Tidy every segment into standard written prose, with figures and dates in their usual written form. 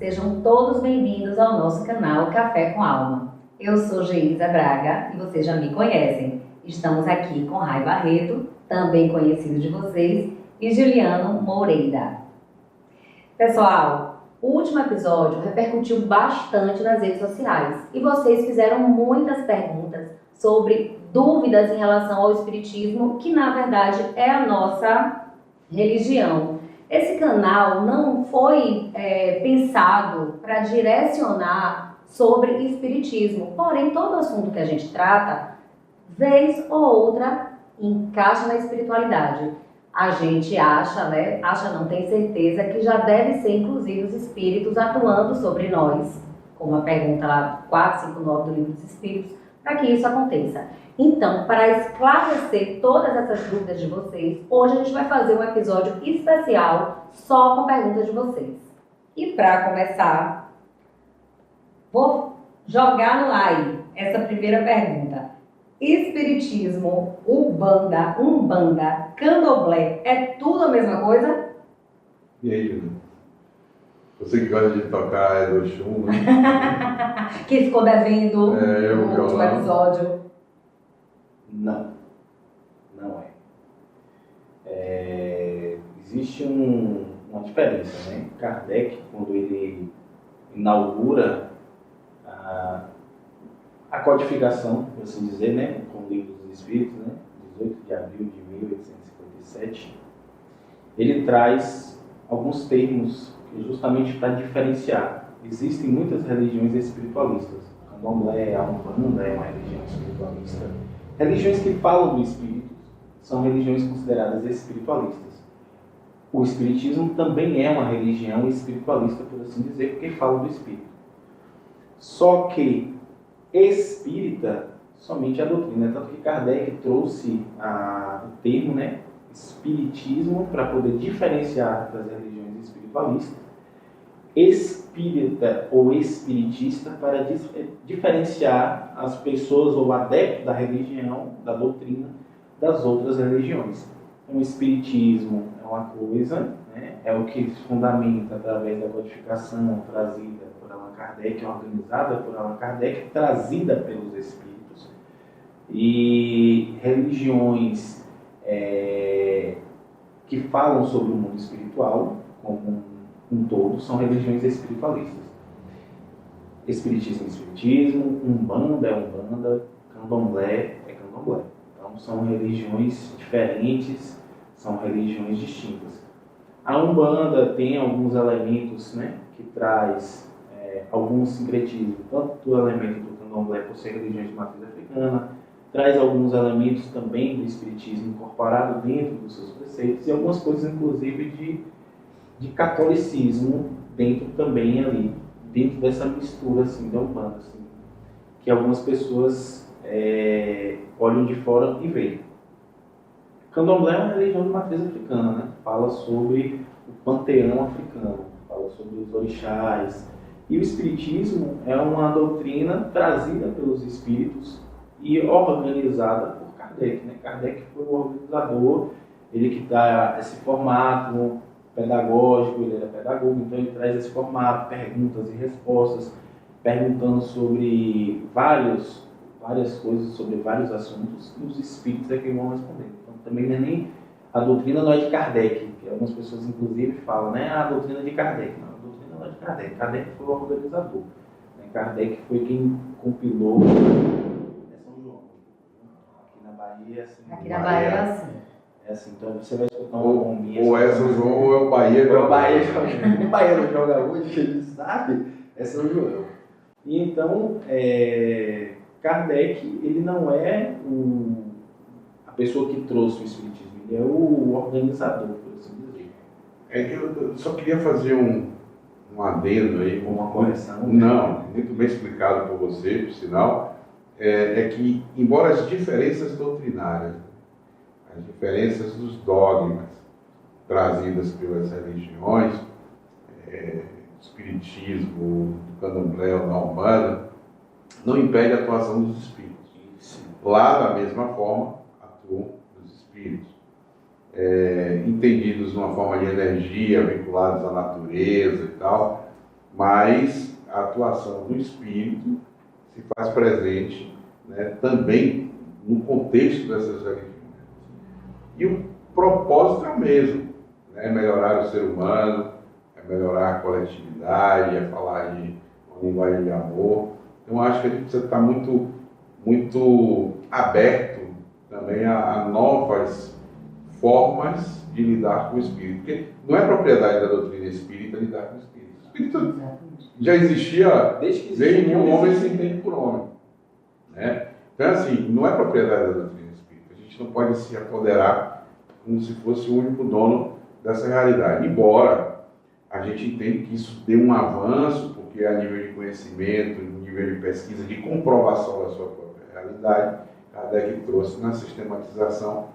Sejam todos bem-vindos ao nosso canal Café com Alma. Eu sou Geisa Braga e vocês já me conhecem. Estamos aqui com Rai Barreto, também conhecido de vocês, e Juliano Moreira. Pessoal, o último episódio repercutiu bastante nas redes sociais e vocês fizeram muitas perguntas sobre dúvidas em relação ao espiritismo, que na verdade é a nossa religião. Esse canal não foi pensado para direcionar sobre espiritismo, porém todo assunto que a gente trata, vez ou outra, encaixa na espiritualidade. A gente acha, não tem certeza, que já deve ser inclusive os espíritos atuando sobre nós, como a pergunta lá 459 do Livro dos Espíritos, para que isso aconteça. Então, para esclarecer todas essas dúvidas de vocês, hoje a gente vai fazer um episódio especial só com perguntas de vocês. E para começar, vou jogar no ar essa primeira pergunta. Espiritismo, Umbanda, Candomblé, é tudo a mesma coisa? E aí, Júlio? Você que gosta de tocar Exum, né? Que ficou devendo no último episódio. Não é. Existe uma diferença, né? Kardec, quando ele inaugura a codificação, por assim dizer, né? Com o Livro dos Espíritos, né? 18 de abril de 1857, ele traz alguns termos justamente para diferenciar. Existem muitas religiões espiritualistas. O Candomblé, a Umbanda é uma religião espiritualista. Religiões que falam do espírito são religiões consideradas espiritualistas. O espiritismo também é uma religião espiritualista, por assim dizer, porque fala do espírito. Só que espírita, somente a doutrina. Tanto que Kardec trouxe o termo, né, espiritismo, para poder diferenciar das religiões espiritualistas. Espírita ou espiritista, para diferenciar as pessoas ou adeptos da religião, da doutrina, das outras religiões. Então, o espiritismo é uma coisa, né, é o que se fundamenta através da codificação trazida por Allan Kardec, organizada por Allan Kardec, trazida pelos espíritos. E religiões que falam sobre o mundo espiritual, como um todo, são religiões espiritualistas. Espiritismo é espiritismo, Umbanda é Umbanda, Candomblé é Candomblé. Então são religiões diferentes, são religiões distintas. A Umbanda tem alguns elementos, né, que traz algum sincretismo, tanto do elemento do Candomblé por ser religião de matriz africana, traz alguns elementos também do espiritismo incorporado dentro dos seus preceitos e algumas coisas inclusive de catolicismo dentro também ali, dentro dessa mistura assim, da Umbanda, assim, que algumas pessoas olham de fora e veem. Candomblé é uma religião de matriz africana, né? Fala sobre o panteão africano, fala sobre os orixás. E o espiritismo é uma doutrina trazida pelos espíritos e organizada por Kardec, né? Kardec foi o organizador, ele que dá esse formato pedagógico, ele era pedagogo, então ele traz esse formato, perguntas e respostas, perguntando sobre várias coisas, sobre vários assuntos, e os espíritos é que vão responder. Então também não é nem a doutrina não é de Kardec, que algumas pessoas inclusive falam, né? A doutrina é de Kardec. Não, a doutrina não é de Kardec. Kardec foi o organizador. Né? Kardec foi quem compilou São João. Aqui na Bahia é assim. Aqui na Bahia é assim. É assim, então você vai escutar uma bombinha. Ou é São João ou é o Bahia. O Bahia não joga hoje, ele sabe, é São João. E então, Kardec, ele não é a pessoa que trouxe o espiritismo, ele é o organizador, por assim dizer. É que eu só queria fazer um adendo aí. Uma correção. Não, muito bem explicado por você, por sinal, é que, embora as diferenças doutrinárias, as diferenças dos dogmas trazidas pelas religiões, espiritismo, do Candomblé ou da Umbanda, não impede a atuação dos espíritos. Lá, da mesma forma, atuam os espíritos. Entendidos de uma forma de energia, vinculados à natureza e tal, mas a atuação do Espírito se faz presente, né, também no contexto dessas religiões. E o propósito é o mesmo, né, é melhorar o ser humano, é melhorar a coletividade, é falar de uma linguagem de amor. Então, acho que a gente precisa estar muito aberto também a novas formas de lidar com o Espírito. Porque não é propriedade da doutrina espírita lidar com o Espírito. O Espírito já existia desde que o homem se entende por homem, né? Então, assim, não é propriedade da doutrina espírita. A gente não pode se apoderar como se fosse o único dono dessa realidade. Embora a gente entenda que isso dê um avanço, porque a nível de conhecimento, nível de pesquisa, de comprovação da sua própria realidade, Kardec trouxe na sistematização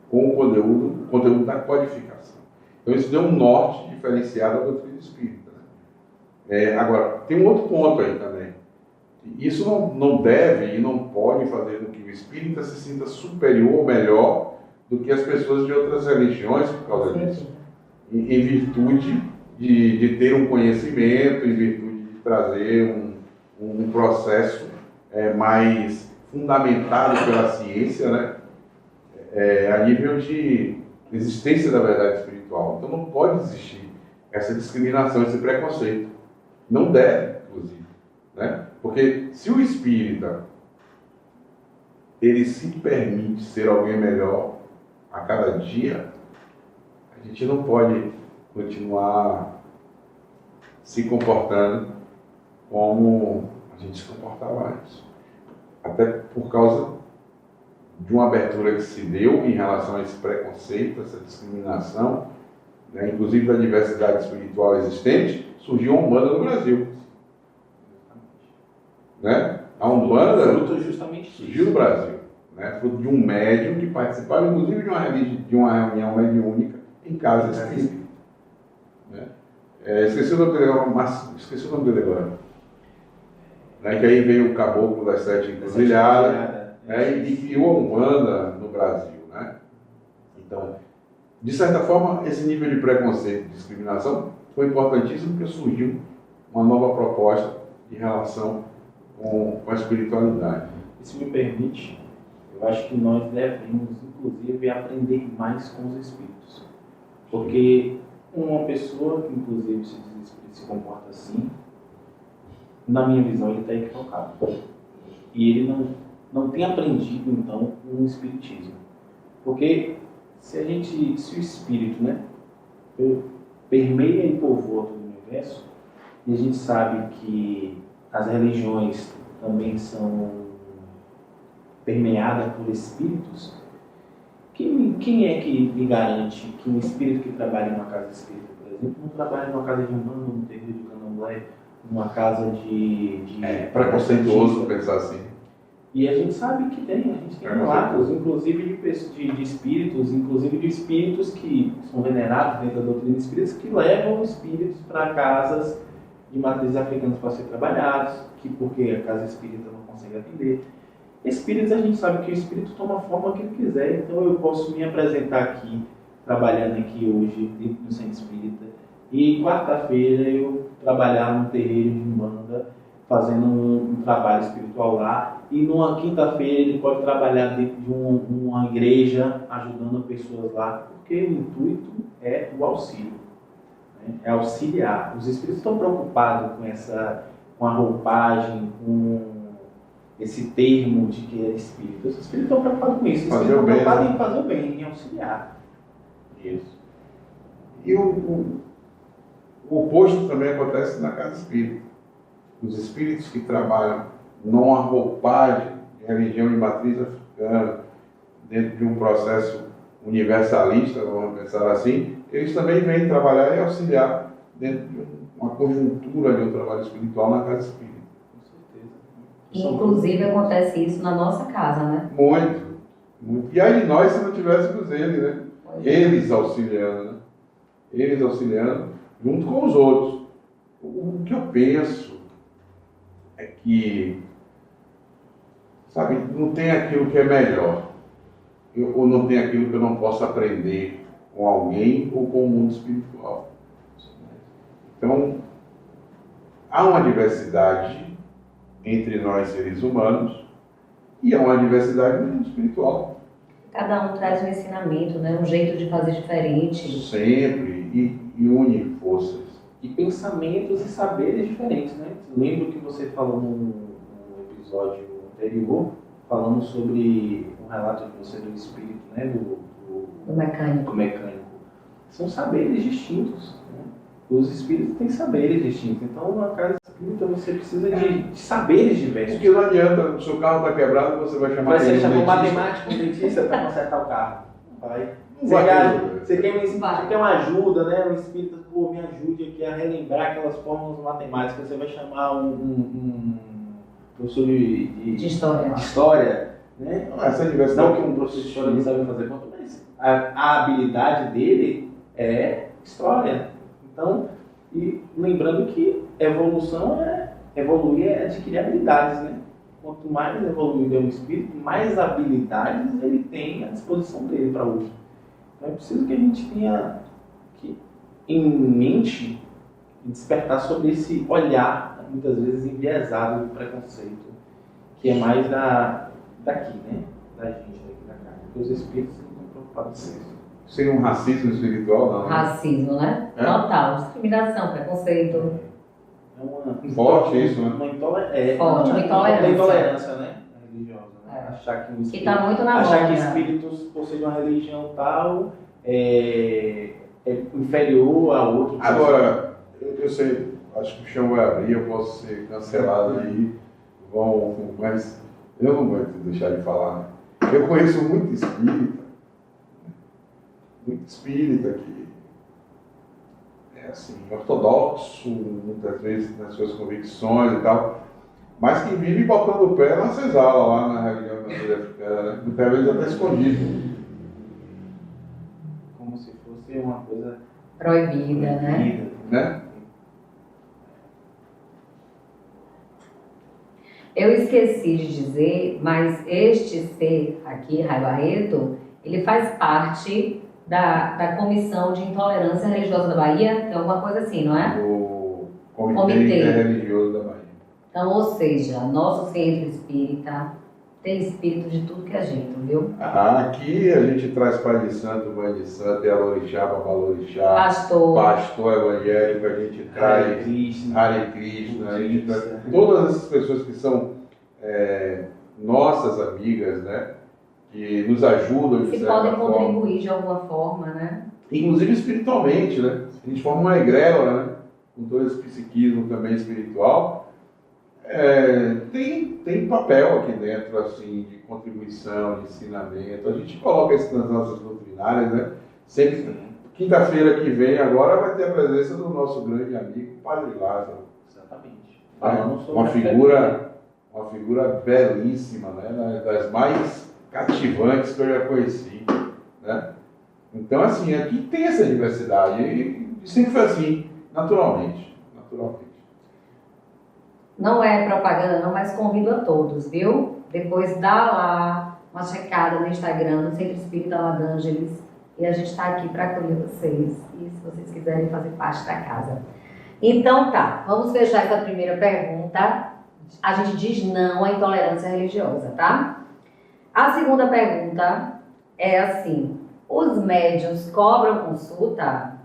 com o conteúdo da codificação. Então, isso deu um norte diferenciado à doutrina espírita, né? Agora, tem um outro ponto aí também. Isso não deve e não pode fazer com que o espírita se sinta superior ou melhor do que as pessoas de outras religiões por causa disso. Em virtude de ter um conhecimento, em virtude de trazer um processo mais fundamentado pela ciência, né? A nível de existência da verdade espiritual. Então não pode existir essa discriminação, esse preconceito. Não deve, inclusive, né? Porque se o espírita ele se permite ser alguém melhor a cada dia, a gente não pode continuar se comportando como a gente se comportava antes. Até por causa de uma abertura que se deu em relação a esse preconceito, essa discriminação, né, inclusive da diversidade espiritual existente, surgiu a Umbanda no Brasil. Né? A Umbanda surgiu no Brasil, né? Fruto de um médium que participava, inclusive, de uma reunião mediúnica em casa espírita. Né? Esqueci o nome dele agora. Né? Que aí veio o caboclo das sete encruzilhadas, né? E criou a Umbanda no Brasil. Né? Então, de certa forma, esse nível de preconceito e discriminação foi importantíssimo porque surgiu uma nova proposta em relação com a espiritualidade. Se me permite, eu acho que nós devemos, inclusive, aprender mais com os espíritos. Porque uma pessoa que, inclusive, se comporta assim, na minha visão, ele está equivocado. E ele não tem aprendido, então, um espiritismo. Porque se o espírito, né, permeia e povoa todo o universo, e a gente sabe que as religiões também são permeadas por espíritos, quem é que me garante que um espírito que trabalha em uma casa espírita, por exemplo, não trabalha numa casa de umbanda, num terreiro de candomblé, numa casa de preconceituoso pensar assim. E a gente sabe que a gente tem relatos, inclusive de espíritos que são venerados dentro da doutrina espírita, que levam espíritos para casas de matrizes africanas para ser trabalhados, porque a casa espírita não consegue atender. Espíritos, a gente sabe que o espírito toma a forma que ele quiser, então eu posso me apresentar aqui, trabalhando aqui hoje, dentro do centro espírita, e quarta-feira eu trabalhar num terreiro de umbanda, fazendo um trabalho espiritual lá, e numa quinta-feira ele pode trabalhar dentro de uma igreja, ajudando pessoas lá, porque o intuito é o auxílio, né? É auxiliar. Os espíritos estão preocupados com a roupagem, com esse termo de que é espírito. Os espíritos estão preocupados com isso. Os espíritos estão preocupados em fazer o bem, em auxiliar. Isso. E o oposto também acontece na casa espírita. Os espíritos que trabalham numa roupagem de religião de matriz africana, dentro de um processo universalista, vamos pensar assim, eles também vêm trabalhar e auxiliar dentro de uma conjuntura de um trabalho espiritual na casa espírita. Inclusive acontece isso na nossa casa, né? Muito. E aí nós se não tivéssemos ele, né? Eles auxiliando, né? Eles auxiliando junto com os outros. O que eu penso é que, sabe, não tem aquilo que é melhor. Ou não tem aquilo que eu não posso aprender com alguém ou com o mundo espiritual. Então, há uma diversidade entre nós seres humanos e há uma diversidade no mundo espiritual. Cada um traz um ensinamento, né? Um jeito de fazer diferente. Sempre, e une forças. E pensamentos e saberes diferentes, né? Lembro que você falou no episódio anterior, falando sobre um relato de você do espírito, né? Do mecânico. Do mecânico. São saberes distintos, né? Os espíritos têm saberes distintos. Então, na casa espírita, você precisa de saberes diversos. Porque não adianta, o seu carro está quebrado, você vai chamar Você chama um dentista. matemático, um dentista para consertar o carro. Vai. Não vai Você quer uma ajuda, né? Um espírito, pô, me ajude aqui a relembrar aquelas fórmulas matemáticas. Você vai chamar um professor de história, né? Essa diversidade. Não que um professor de história não sabe fazer conta, mas a habilidade dele é história. Então, e lembrando que evolução evoluir é adquirir habilidades, né? Quanto mais evoluído é o espírito, mais habilidades ele tem à disposição dele para uso. Então é preciso que a gente tenha em mente e despertar sobre esse olhar, muitas vezes enviesado do preconceito, que é mais daqui, né? Da gente, daqui da casa. Porque os espíritos não estão preocupados com isso. Seria um racismo espiritual, não? Racismo, né? Total. Discriminação, preconceito. É uma forte isso, né? Uma intolerância, né? Religiosa, né? É. Achar que um Que está muito na achar moda. que espíritos possuem uma religião tal é inferior a outro. Agora, eu sei, acho que o chão vai abrir, eu posso ser cancelado aí, mas eu não vou deixar de falar. Né? Eu conheço muito espírita que é assim, ortodoxo, muitas vezes nas suas convicções e tal, mas que vive botando o pé na senzala lá na religião africana, né? Muitas vezes até escondido. Como se fosse uma coisa Proibida, né? Eu esqueci de dizer, mas este ser aqui, Rai Barreto, ele faz parte da Comissão de Intolerância Religiosa da Bahia, tem alguma coisa assim, não é? O Comitê Interreligioso da Bahia. Então, ou seja, nosso centro espírita tem espírito de tudo que é jeito, viu? Aqui a gente traz pai de santo, mãe de santo, Yalorixá, Babalorixá, pastor evangélico, a gente traz Hare Krishna, a gente traz todas essas pessoas que são nossas amigas, né? Que nos ajudam de certa podem forma. Contribuir de alguma forma, né? Inclusive espiritualmente, né? A gente forma uma egrégora, né? Com todo esse psiquismo também espiritual. Tem papel aqui dentro, assim, de contribuição, de ensinamento. A gente coloca isso nas nossas doutrinárias, né? Sempre, quinta-feira que vem agora vai ter a presença do nosso grande amigo, Padre Lázaro. Exatamente. Uma figura belíssima, né? Das mais cativantes que eu já conheci, né? Então, assim, aqui tem essa diversidade e sempre foi assim, naturalmente. Não é propaganda não, mas convido a todos, viu? Depois dá lá uma checada no Instagram, no Centro Espírita Ladângeles, e a gente está aqui para acolher vocês, e se vocês quiserem fazer parte da casa. Então tá, vamos fechar essa primeira pergunta. A gente diz não à intolerância religiosa, tá? A segunda pergunta é assim, os médiuns cobram consulta?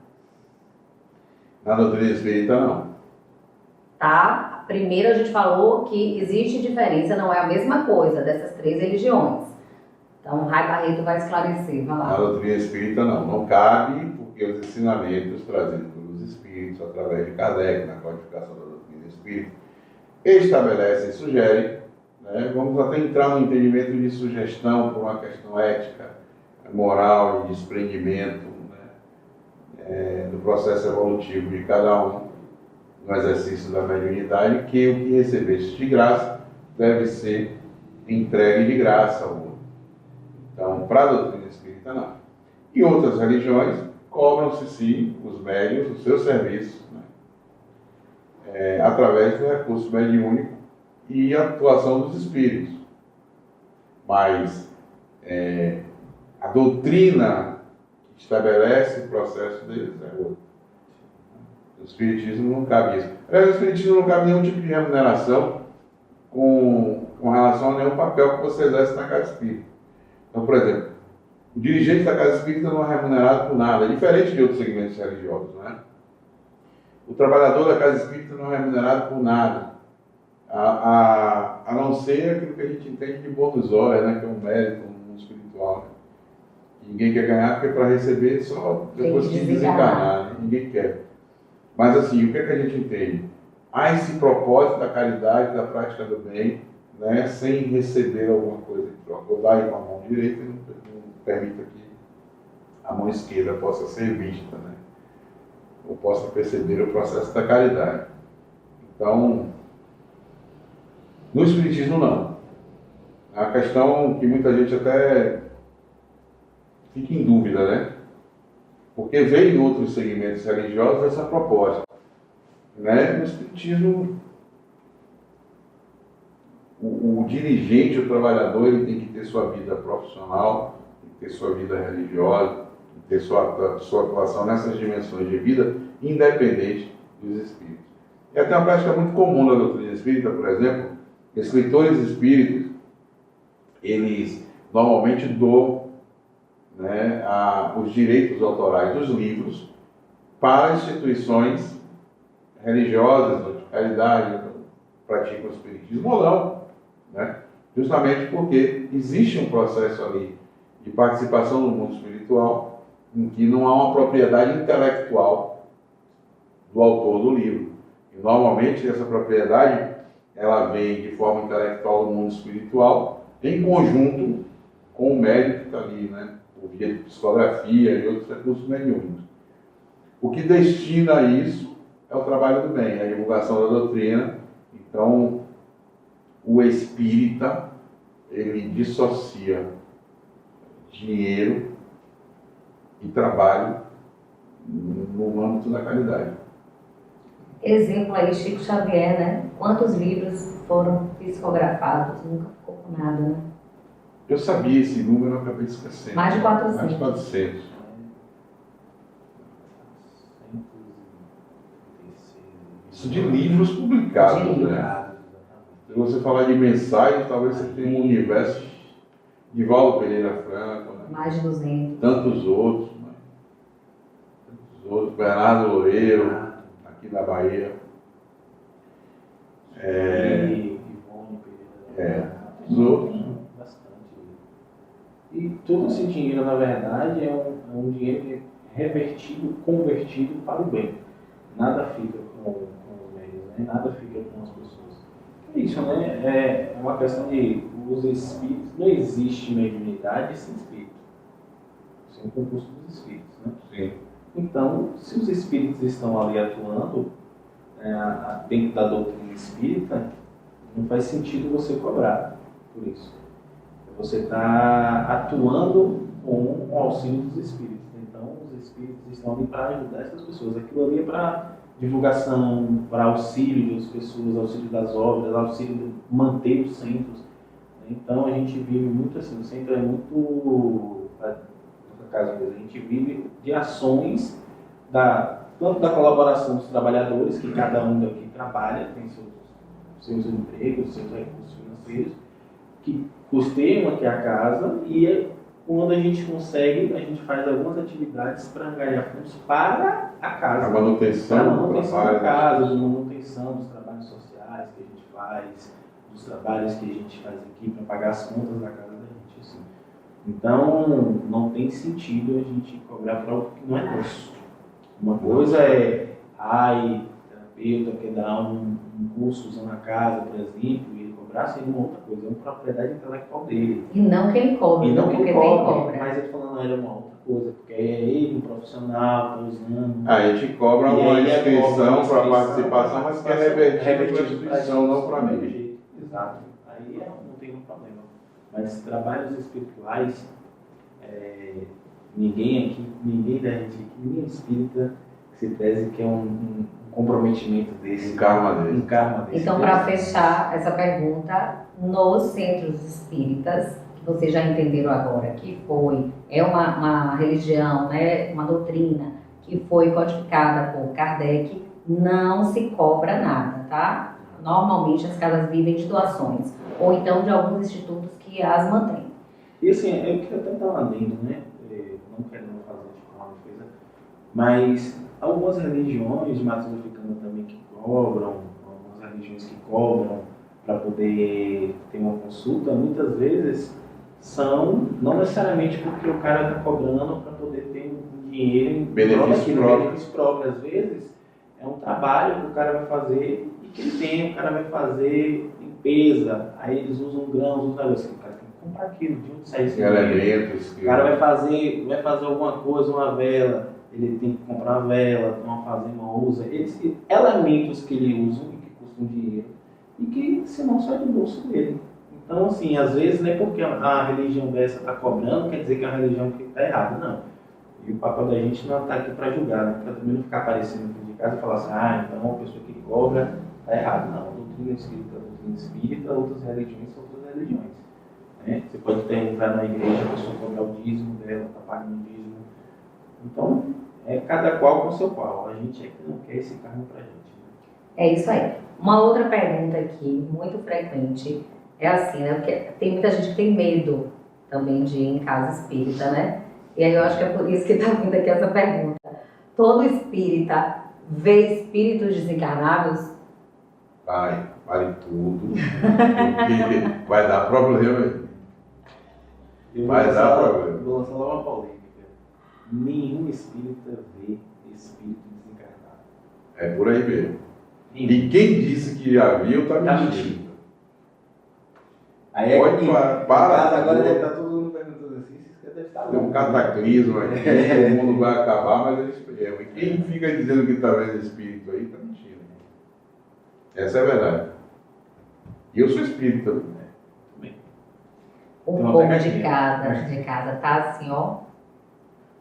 Na doutrina espírita, não. Tá? Primeiro a gente falou que existe diferença, não é a mesma coisa dessas três religiões. Então, o Rai Barreto vai esclarecer, vai lá. Na doutrina espírita, não. Não cabe, porque os ensinamentos trazidos pelos espíritos, através de Kardec, na codificação da doutrina espírita, estabelecem e sugerem, né? Vamos até entrar no entendimento de sugestão por uma questão ética, moral e desprendimento, né? Do processo evolutivo de cada um, no exercício da mediunidade, que o que recebeste de graça deve ser entregue de graça ao outro. Então, para a doutrina espírita, não. E outras religiões cobram-se, sim, os médiuns, os seus serviços, né? Através do recurso mediúnico e a atuação dos espíritos. Mas a doutrina que estabelece o processo deles é outra. O espiritismo não cabe isso. O espiritismo não cabe nenhum tipo de remuneração com relação a nenhum papel que você exerce na casa espírita. Então, por exemplo, o dirigente da casa espírita não é remunerado por nada, é diferente de outros segmentos religiosos, né? O trabalhador da casa espírita não é remunerado por nada, a não ser aquilo que a gente entende de bônus horas, né? Que é um mérito no mundo espiritual. Né? Ninguém quer ganhar porque para receber só depois que desencarnar, né? Ninguém quer. Mas assim, o que é que a gente entende? Há esse propósito da caridade, da prática do bem, né? Sem receber alguma coisa em troca. Ou dar aí com a mão direita e não permita que a mão esquerda possa ser vista, né? Ou possa perceber o processo da caridade. Então, no espiritismo não. É uma questão que muita gente até fica em dúvida, né? Porque veio em outros segmentos religiosos essa proposta. Né? No espiritismo, o dirigente, o trabalhador, ele tem que ter sua vida profissional, tem que ter sua vida religiosa, ter sua atuação nessas dimensões de vida, independente dos espíritos. E até uma prática muito comum na doutrina espírita, por exemplo, escritores espíritas, eles normalmente doam, né, os direitos autorais dos livros para instituições religiosas, de caridade, praticam o espiritismo ou não, né? Justamente porque existe um processo ali de participação no mundo espiritual em que não há uma propriedade intelectual do autor do livro. E normalmente essa propriedade ela vem de forma intelectual do mundo espiritual em conjunto com o médium que está ali, né? Por via de psicografia e outros recursos mediúnicos. O que destina a isso é o trabalho do bem, a divulgação da doutrina. Então, o espírita, ele dissocia dinheiro e trabalho no âmbito da caridade. Exemplo aí, Chico Xavier, né? Quantos livros foram psicografados? Nunca ficou com nada, né? Eu sabia esse número, eu acabei esquecendo. Mais de 400. Mais de 400. Isso de livros publicados, né? Se você falar de mensagens, talvez você tenha um universo de Valdo Pereira Franco, né? Mais de 200. Tantos outros, né? Tantos outros, Bernardo Loureiro, aqui na Bahia. Os outros. E todo esse dinheiro, na verdade, é um dinheiro revertido, convertido para o bem. Nada fica com os meios, né? Nada fica com as pessoas. É isso, né? É uma questão de os espíritos. Não existe mediunidade sem espírito. Isso é um concurso dos espíritos, né? Sim. Então, se os espíritos estão ali atuando dentro da doutrina espírita, não faz sentido você cobrar por isso. Você está atuando com o auxílio dos espíritos. Então, os espíritos estão ali para ajudar essas pessoas. Aquilo ali é para divulgação, para auxílio de outras pessoas, auxílio das obras, auxílio de manter os centros. Então, a gente vive muito assim. O centro é muito, no caso mesmo, a gente vive de ações tanto da colaboração dos trabalhadores, que cada um daqui trabalha, tem seus empregos, seus recursos financeiros, que custeiam aqui a casa, e quando a gente consegue, a gente faz algumas atividades para angariar fundos para a casa. A manutenção da casa, a manutenção dos trabalhos sociais que a gente faz, dos trabalhos que a gente faz aqui para pagar as contas da casa da gente. Assim. Então, não tem sentido a gente cobrar por algo que não é nosso. Uma coisa é, terapeuta quer dar um curso usando a casa, por exemplo, seria uma outra coisa, é uma propriedade intelectual dele. E não que ele cobre, e não que ele cobra. Mas ele falando, é uma outra coisa, porque é ele, um profissional, está usando. A gente cobra uma inscrição para participação, mas que é revertido para a instituição, não para mim. Exato. Aí não tem nenhum problema. Mas trabalhos espirituais, ninguém da gente aqui, ninguém espírita, se tese que é um comprometimento desse. Um karma desse. Então, para fechar essa pergunta, nos centros espíritas, que vocês já entenderam agora, que é uma religião, né, uma doutrina que foi codificada por Kardec, não se cobra nada, tá? Normalmente as casas vivem de doações, ou então de alguns institutos que as mantêm. E assim, eu queria até estar lá dentro, né? Não querendo fazer tipo, uma defesa, mas algumas religiões de matriz africana também que cobram, algumas religiões que cobram para poder ter uma consulta, muitas vezes são, não necessariamente porque o cara está cobrando para poder ter um dinheiro em benefício próprio. Às vezes é um trabalho que o cara vai fazer e que ele tem, o cara vai fazer limpeza, aí eles usam grãos, usam negócio, o cara tem que comprar aquilo, de onde sai esse dinheiro? O cara vai fazer alguma coisa, uma vela, ele tem que comprar uma vela, fazer uma usa, elementos que ele usa e que custam dinheiro e que se não sai do bolso dele. Então, assim, às vezes não é porque a religião dessa está cobrando, quer dizer que é uma religião que está errada, não. E o papel da gente não está aqui para julgar, né? Para também não ficar aparecendo aqui de casa e falar assim, então a pessoa que cobra está errada. Não, doutrina espírita, outras religiões são outras religiões. Né? Você pode entrar na igreja, a pessoa cobrar o dízimo dela, está pagando o dízimo. Então, é cada qual com seu pau. A gente é que não quer esse cargo para a gente. Né? É isso aí. Uma outra pergunta aqui, muito frequente, é assim, né? Porque tem muita gente que tem medo também de ir em casa espírita, né? E aí eu acho que é por isso que está vindo aqui essa pergunta. Todo espírita vê espíritos desencarnados? Pare tudo, porque vai dar problema. Vai dar problema. Vou lançar logo uma polêmica. Nenhum espírita vê espírito desencarnado. É por aí mesmo. E quem disse que já viu, está mentindo. Aí pode parar. Agora deve estar todo mundo perguntando assim, deve estar tem um cataclismo aqui, o mundo vai acabar, mas eles espremem. E quem fica dizendo que está vendo espírito aí, está mentindo. Essa é a verdade. E eu sou espírita. O povo de casa tá assim, ó,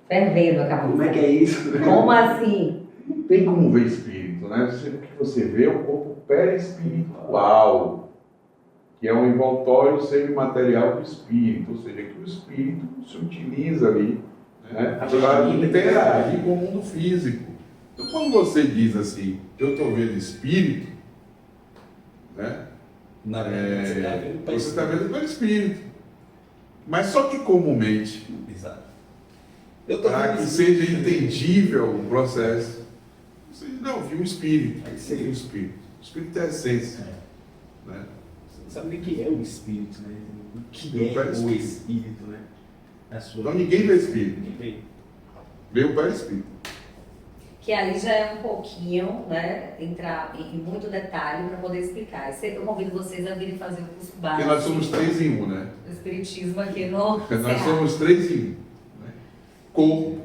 fervendo a cabeça. Como é que é isso? Como assim? Não tem como ver espírito, né? O que você vê é o corpo perispiritual, que é um envoltório semimaterial do espírito, ou seja, que o espírito se utiliza ali, né, para interagir com o mundo físico. Então, quando você diz assim, eu estou vendo espírito, né, você está vendo pelo espírito. Mas só que comumente, para que seja entendível o processo, você não viu o espírito. Aí seria o espírito. O espírito é a essência. Né? Você não sabe nem o que é o espírito, né? O que é o espírito, né? Então ninguém vê espírito. Vê o perispírito. Que ali já é um pouquinho, né, entrar em muito detalhe para poder explicar. Eu convido vocês a virem fazer o curso básico. Porque nós somos 3 em 1, né? O espiritismo aqui no Nós somos 3 em 1. Né? Corpo,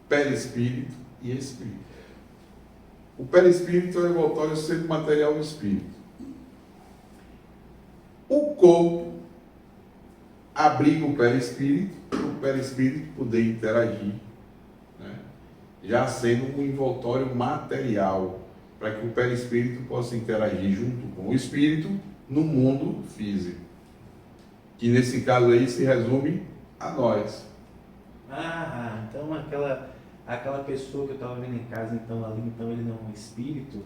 perispírito e espírito. O perispírito é o envoltório semimaterial do espírito. O corpo abriga o perispírito para o perispírito poder interagir, né? Já sendo um envoltório material, para que o perispírito possa interagir junto com o espírito no mundo físico. Que nesse caso aí se resume a nós. Então aquela pessoa que eu estava vendo em casa, então ele não é um espírito.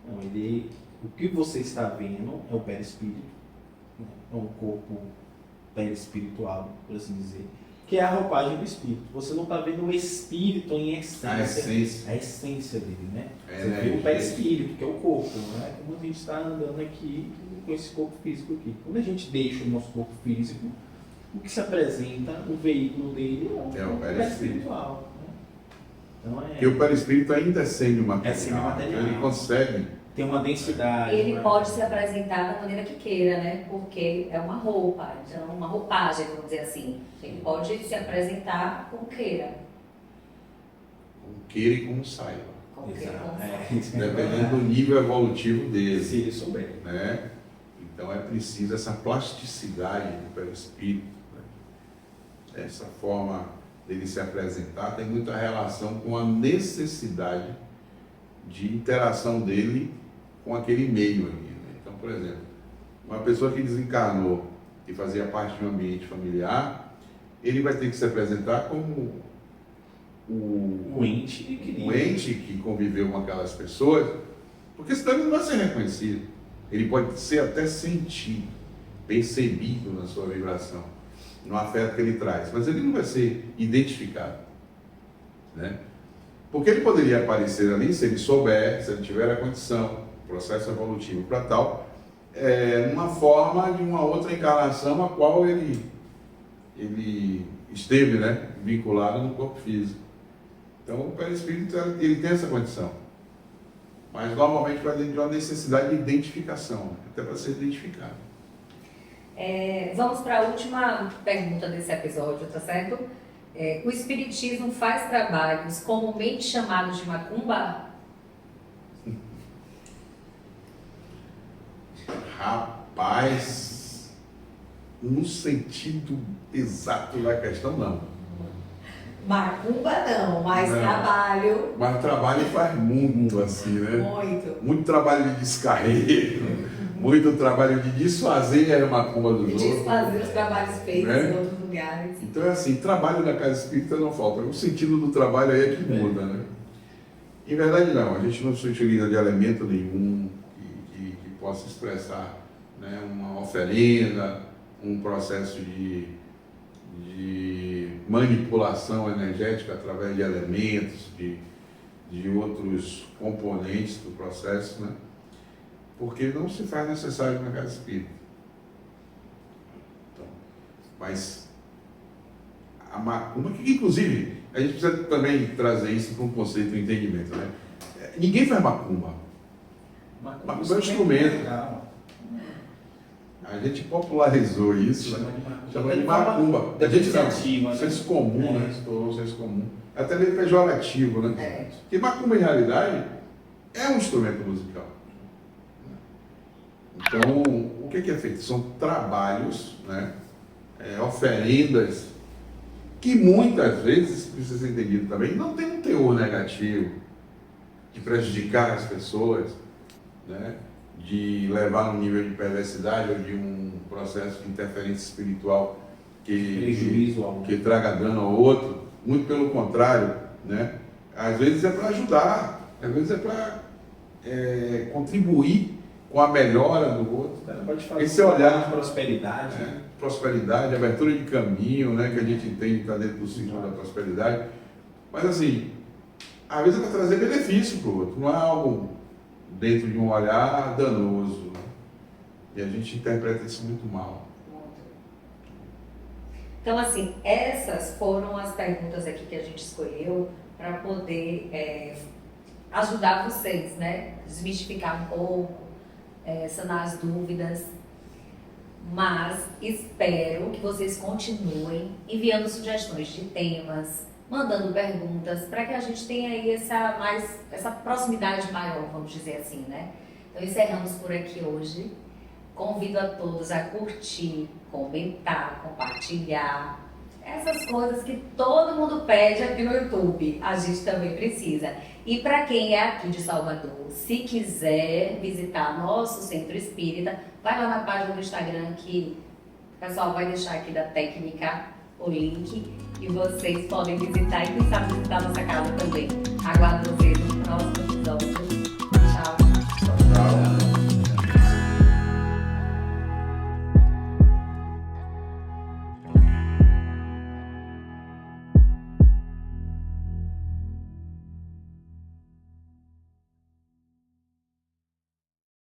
Não, o que você está vendo é o perispírito, né? É um corpo perispiritual, por assim dizer, que é a roupagem do espírito. Você não está vendo o espírito em essência, a essência dele, né? Você vê o perispírito, que é o corpo, né? Como a gente está andando aqui com esse corpo físico aqui. Quando a gente deixa o nosso corpo físico, o que se apresenta, o veículo dele é o perispiritual. Né? Então, o perispírito ainda é semi-material. É semi-material. Ele consegue. Tem uma densidade. Ele pode se apresentar da maneira que queira, né? Porque é uma roupa, então uma roupagem, vamos dizer assim. Ele pode se apresentar como queira. Como queira e como saiba. Como queira, como dependendo do nível evolutivo dele. Se ele souber. Né? Então é preciso essa plasticidade do perispírito. Né? Essa forma dele se apresentar tem muita relação com a necessidade de interação dele com aquele meio ali. Né? Então, por exemplo, uma pessoa que desencarnou e fazia parte de um ambiente familiar, ele vai ter que se apresentar como o ente queria. o ente que conviveu com aquelas pessoas, porque senão ele não vai ser reconhecido. Ele pode ser até sentido, percebido na sua vibração, no afeto que ele traz, mas ele não vai ser identificado, né? Porque ele poderia aparecer ali, se ele souber, se ele tiver a condição, processo evolutivo para tal, numa forma de uma outra encarnação a qual ele esteve, né, vinculado no corpo físico. Então o perispírito ele tem essa condição, mas normalmente vai dentro de uma necessidade de identificação, até para ser identificado. Vamos para a última pergunta desse episódio, tá certo? O espiritismo faz trabalhos comumente chamados de macumba? Rapaz, no sentido exato da questão, não. Macumba não, mas Não. trabalho Mas trabalho faz muito, assim, né? muito. Muito trabalho de descarrego, muito trabalho de desfazer a macumba dos outros. Desfazer os trabalhos feitos Né? em outros lugares. Então é assim, trabalho na casa espírita não falta. O sentido do trabalho aí é que muda, né? Em verdade não, a gente não se utiliza de elemento nenhum que possa expressar, né, uma oferenda, um processo de manipulação energética através de elementos, de outros componentes do processo, né? Porque não se faz necessário na casa espírita. Então, mas a macumba, que inclusive a gente precisa também trazer isso para um conceito de entendimento, né? Ninguém faz macumba. Macumba é um instrumento. A gente popularizou isso, né? Chama de macumba. A gente não, senso comum, né? Se tornou um senso comum. Até meio pejorativo, né? Porque macumba, em realidade, é um instrumento musical. Então, o que é feito? São trabalhos, né? Oferendas, que muitas vezes, precisa ser entendido também, não tem um teor negativo de prejudicar as pessoas, né? De levar num nível de perversidade ou de um processo de interferência espiritual que traga dano ao outro. Muito pelo contrário, né? Às vezes é para ajudar, às vezes é para contribuir com a melhora do outro. Pode fazer Esse olhar de prosperidade. Prosperidade, abertura de caminho, né? Que a gente entende que está dentro do ciclo da prosperidade. Mas assim, às vezes é para trazer benefício para o outro, não é algo dentro de um olhar danoso, né? E a gente interpreta isso muito mal. Então, assim, essas foram as perguntas aqui que a gente escolheu para poder ajudar vocês, né? Desmistificar um pouco, sanar as dúvidas. Mas espero que vocês continuem enviando sugestões de temas, mandando perguntas, para que a gente tenha aí essa proximidade maior, vamos dizer assim, né? Então encerramos por aqui hoje. Convido a todos a curtir, comentar, compartilhar. Essas coisas que todo mundo pede aqui no YouTube, a gente também precisa. E para quem é aqui de Salvador, se quiser visitar nosso centro espírita, vai lá na página do Instagram que o pessoal vai deixar aqui da técnica o link e vocês podem visitar e quem sabe visitar a nossa casa também. Aguardo vocês no próximo episódio.